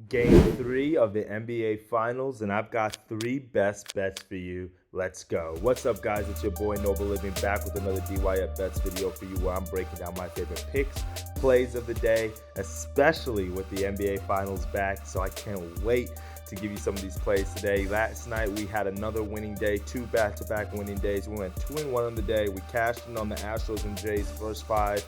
Game 3 of the NBA Finals, and I've got 3 best bets for you. Let's go. What's up, guys? It's your boy Noble Living back with another DYF Bets video for you where I'm breaking down my favorite picks, plays of the day, especially with the NBA Finals back. So I can't wait to give you some of these plays today. Last night we had another winning day, 2 back-to-back winning days. We went 2-1 on the day. We cashed in on the Astros and Jays first 5.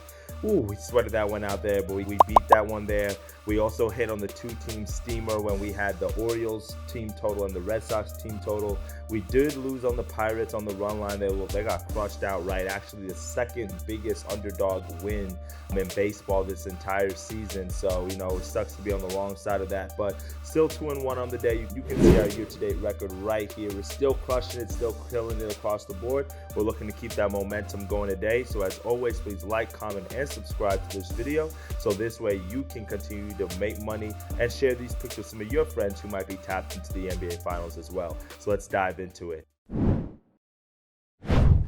Ooh, we sweated that one out there, but we beat that one there. We also hit on the 2-team steamer when we had the Orioles team total and the Red Sox team total. We did lose on the Pirates on the run line. They got crushed outright. Actually, the second biggest underdog win in baseball this entire season. So, it sucks to be on the wrong side of that. But still 2-1 on the day. You can see our year-to-date record right here. We're still crushing it, still killing it across the board. We're looking to keep that momentum going today. So as always, please like, comment, and subscribe to this video. So this way you can continue to make money and share these picks with some of your friends who might be tapped into the NBA Finals as well. So let's dive into it.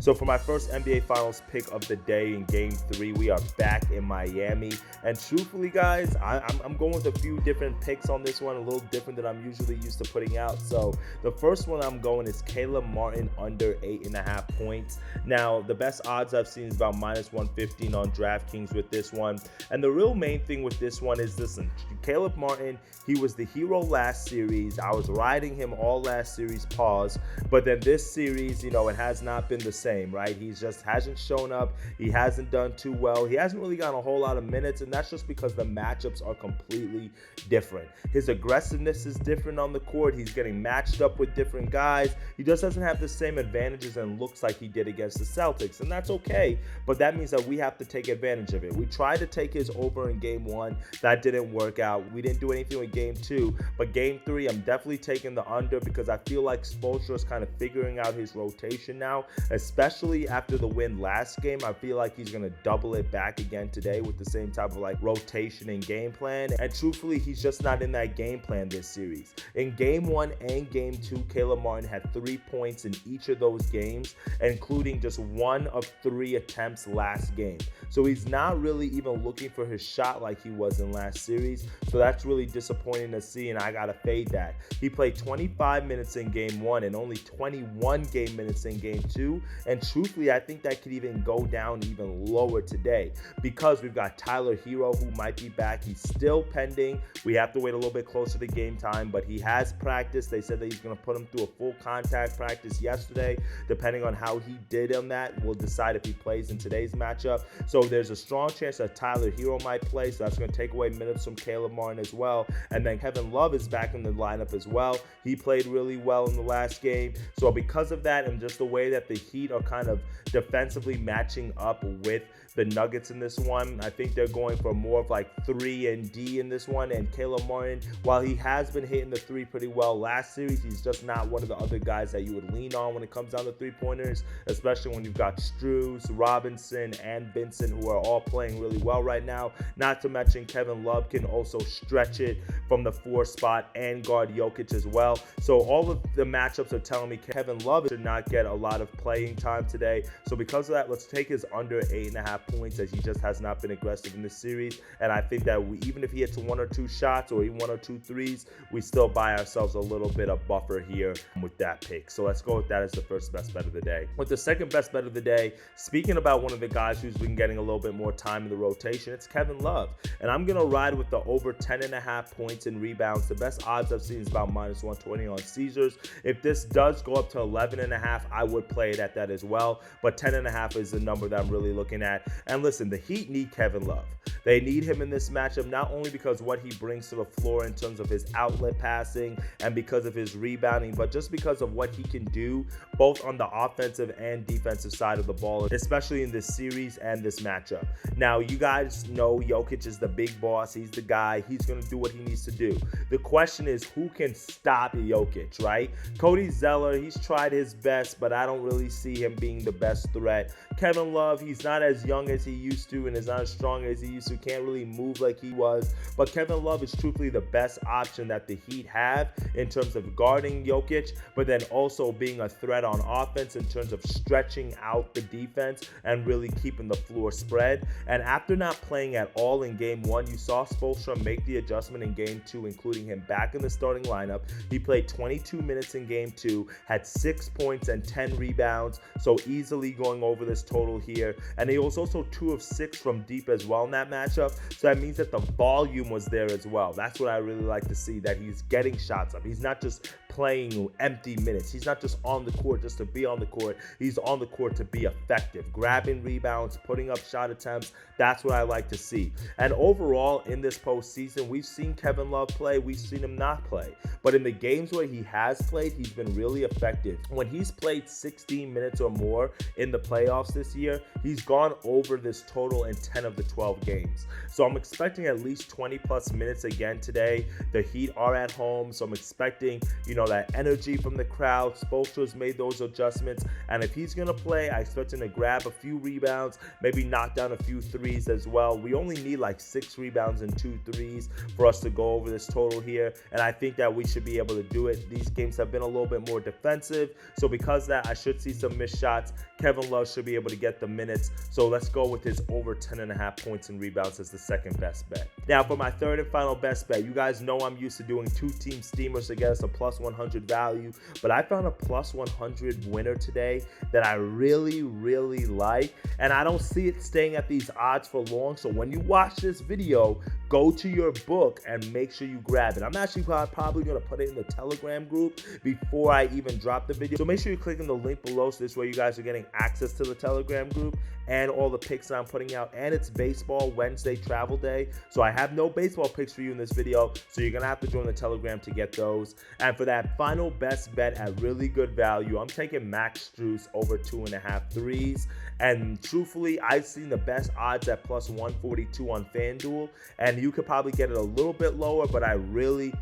So for my first NBA Finals pick of the day in Game 3, we are back in Miami. And truthfully, guys, I'm going with a few different picks on this one, a little different than I'm usually used to putting out. So the first one I'm going is Caleb Martin under 8.5 points. Now, the best odds I've seen is about -115 on DraftKings with this one. And the real main thing with this one is, listen, Caleb Martin, he was the hero last series. I was riding him all last series, pause. But then this series, it has not been the same, right? He just hasn't shown up. He hasn't done too well. He hasn't really gotten a whole lot of minutes, and that's just because the matchups are completely different. His aggressiveness is different on the court. He's getting matched up with different guys. He just doesn't have the same advantages and looks like he did against the Celtics, and that's okay, but that means that we have to take advantage of it. We tried to take his over in Game 1. That didn't work out. We didn't do anything with Game 2, but Game 3, I'm definitely taking the under because I feel like Spoelstra is kind of figuring out his rotation now, especially after the win last game. I feel like he's going to double it back again today with the same type of rotation and game plan. And truthfully, he's just not in that game plan this series. In Game 1 and Game 2, Caleb Martin had 3 points in each of those games, including just 1 of 3 attempts last game. So he's not really even looking for his shot like he was in last series. So that's really disappointing to see, and I got to fade that. He played 25 minutes in Game 1 and only 21 game minutes in Game 2. And truthfully, I think that could even go down even lower today because we've got Tyler Hero who might be back. He's still pending. We have to wait a little bit closer to game time, but he has practiced. They said that he's going to put him through a full contact practice yesterday. Depending on how he did on that, we'll decide if he plays in today's matchup. So there's a strong chance that Tyler Hero might play, so that's going to take away minutes from Caleb Martin as well. And then Kevin Love is back in the lineup as well. He played really well in the last game. So because of that and just the way that the Heat are kind of defensively matching up with the Nuggets in this one, I think they're going for more of 3 and D in this one. And Caleb Martin, while he has been hitting the 3 pretty well last series, he's just not one of the other guys that you would lean on when it comes down to 3-pointers, especially when you've got Strus, Robinson, and Vincent, who are all playing really well right now. Not to mention Kevin Love can also stretch it from the 4 spot and guard Jokic as well. So all of the matchups are telling me Kevin Love should not get a lot of playing time today. So because of that, let's take his under 8.5 points, as he just has not been aggressive in this series. And I think that even if he hits 1 or 2 shots or even 1 or 2 threes, we still buy ourselves a little bit of buffer here with that pick. So let's go with that as the first best bet of the day. With the second best bet of the day, speaking about one of the guys who's been getting a little bit more time in the rotation, it's Kevin Love. And I'm going to ride with the over 10.5 points and rebounds. The best odds I've seen is about -120 on Caesars. If this does go up to 11.5, I would play it at that as well. But 10.5 is the number that I'm really looking at. And listen, the Heat need Kevin Love. They need him in this matchup, not only because what he brings to the floor in terms of his outlet passing and because of his rebounding, but just because of what he can do both on the offensive and defensive side of the ball, especially in this series and this matchup. Now, you guys know Jokic is the big boss. He's the guy. He's going to do what he needs to do. The question is, who can stop Jokic, right? Cody Zeller, he's tried his best, but I don't really see him being the best threat. Kevin Love, he's not as young as he used to and is not as strong as he used to, can't really move like he was, but Kevin Love is truthfully the best option that the Heat have in terms of guarding Jokic, but then also being a threat on offense in terms of stretching out the defense and really keeping the floor spread. And after not playing at all in game 1, you saw Spoelstra make the adjustment in game 2, including him back in the starting lineup. He played 22 minutes in game 2, had 6 points and 10 rebounds, so easily going over this total here. And he was also 2 of 6 from deep as well in that matchup, so that means that the volume was there as well. That's what I really like to see, that he's getting shots up. He's not just playing empty minutes. He's not just on the court just to be on the court. He's on the court to be effective, grabbing rebounds, putting up shot attempts. That's what I like to see. And overall, in this postseason, we've seen Kevin Love play. We've seen him not play. But in the games where he has played, he's been really effective. When he's played 16 minutes or more in the playoffs this year, he's gone over this total in 10 of the 12 games. So I'm expecting at least 20 plus minutes again today. The Heat are at home, so I'm expecting, that energy from the crowd. Spoelstra's made those adjustments, and if he's gonna play, I expect him to grab a few rebounds, maybe knock down a few threes as well. We only need like 6 rebounds and 2 threes for us to go over this total here, and I think that we should be able to do it. These games have been a little bit more defensive, so because of that, I should see some missed shots. Kevin Love should be able to get the minutes, so let's go with his over 10.5 points and rebounds as the second best bet. Now for my third and final best bet, you guys know I'm used to doing 2-team steamers to get us a plus 100 value, but I found a plus 100 winner today that I really like, and I don't see it staying at these odds for long. So when you watch this video, go to your book and make sure you grab it. I'm actually probably going to put it in the Telegram group before I even drop the video, so make sure you click on the link below, so this way you guys are getting access to the Telegram group and all the picks that I'm putting out. And it's baseball Wednesday travel day, so I have no baseball picks for you in this video, so you're gonna have to join the Telegram to get those. And for that final best bet at really good value, I'm taking Max Strus over 2.5 threes. And truthfully, I've seen the best odds at plus 142 on FanDuel, and you could probably get it a little bit lower, but I really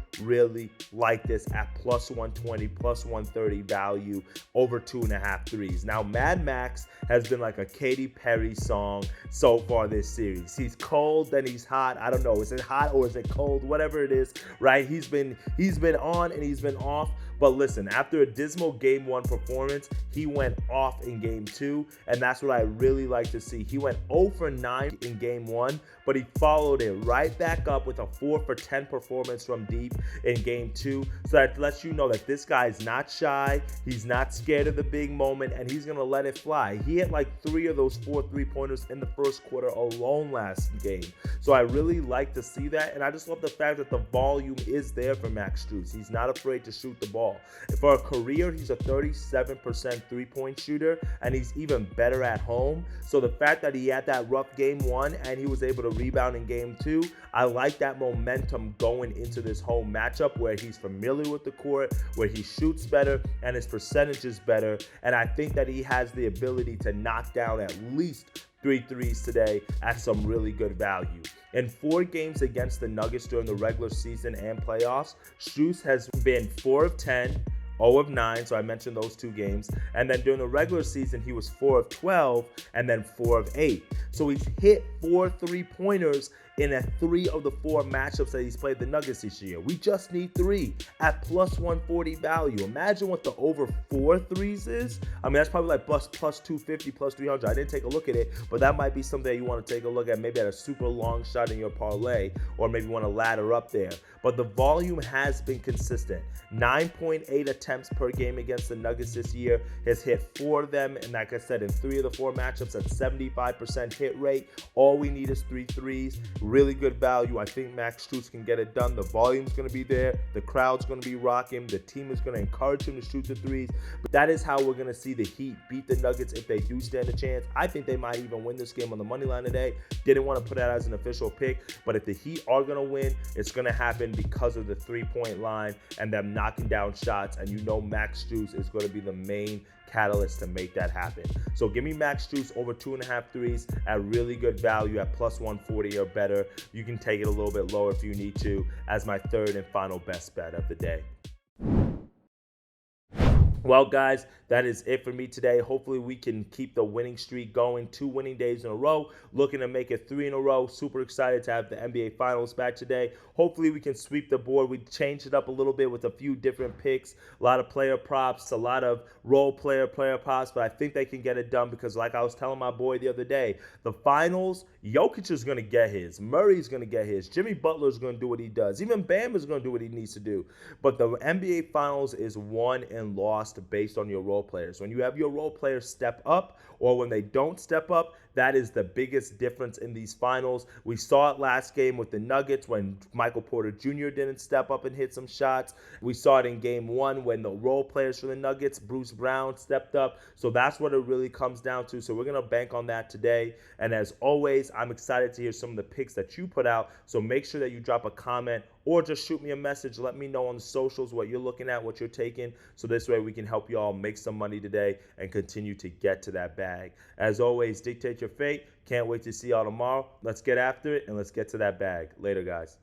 like this at plus 120, plus 130 value over 2.5 threes. Now, Mad Max has been like a Katy Perry song so far this series. He's cold, then he's hot. I don't know, is it hot or is it cold? Whatever it is, right? He's been on and he's been off. But listen, after a dismal game 1 performance, he went off in game 2, and that's what I really like to see. He went 0 for 9 in game 1, but he followed it right back up with a 4 for 10 performance from deep in game 2. So that lets you know that this guy is not shy, he's not scared of the big moment, and he's gonna let it fly. He had like 3 of those 4 3-pointers in the first quarter alone last game. So I really like to see that, and I just love the fact that the volume is there for Max Strus. He's not afraid to shoot the ball. For a career, he's a 37% three-point shooter, and he's even better at home. So the fact that he had that rough game 1 and he was able to rebound in game 2, I like that momentum going into this home matchup where he's familiar with the court, where he shoots better and his percentage is better. And I think that he has the ability to knock down at least 3 threes today at some really good value. In 4 games against the Nuggets during the regular season and playoffs, Strus has been 4 of 10, 0 of 9, so I mentioned those 2 games. And then during the regular season, he was 4 of 12 and then 4 of 8. So he's hit 4 3-pointers in 3 of the 4 matchups that he's played the Nuggets this year. We just need 3 at plus 140 value. Imagine what the over 4 threes is. I mean, that's probably like plus 250, plus 300. I didn't take a look at it, but that might be something that you want to take a look at, maybe at a super long shot in your parlay, or maybe want to ladder up there. But the volume has been consistent. 9.8 attempts per game against the Nuggets this year. Has hit 4 of them, and like I said, in 3 of the 4 matchups at 75% hit rate. All we need is 3 threes. Really good value. I think Max Strus can get it done. The volume's going to be there. The crowd's going to be rocking. The team is going to encourage him to shoot the threes. But that is how we're going to see the Heat beat the Nuggets if they do stand a chance. I think they might even win this game on the money line today. Didn't want to put that as an official pick, but if the Heat are going to win, it's going to happen because of the 3-point line and them knocking down shots. And you know Max Strus is going to be the main catalyst to make that happen. So give me Max Strus over 2.5 threes at really good value at plus 140 or better. You can take it a little bit lower if you need to as my third and final best bet of the day. Well, guys, that is it for me today. Hopefully, we can keep the winning streak going. 2 winning days in a row. Looking to make it 3 in a row. Super excited to have the NBA Finals back today. Hopefully, we can sweep the board. We changed it up a little bit with a few different picks, a lot of player props, a lot of player props. But I think they can get it done because, like I was telling my boy the other day, the Finals, Jokic is going to get his. Murray's going to get his. Jimmy Butler is going to do what he does. Even Bam is going to do what he needs to do. But the NBA Finals is won and lost based on your role players. When you have your role players step up or when they don't step up, that is the biggest difference in these finals. We saw it last game with the Nuggets when Michael Porter Jr. didn't step up and hit some shots. We saw it in game 1 when the role players for the Nuggets, Bruce Brown, stepped up. So that's what it really comes down to. So we're going to bank on that today. And as always, I'm excited to hear some of the picks that you put out. So make sure that you drop a comment or just shoot me a message. Let me know on the socials what you're looking at, what you're taking. So this way we can help you all make some money today and continue to get to that bag. As always, dictate your fate. Can't wait to see y'all tomorrow. Let's get after it and let's get to that bag. Later, guys.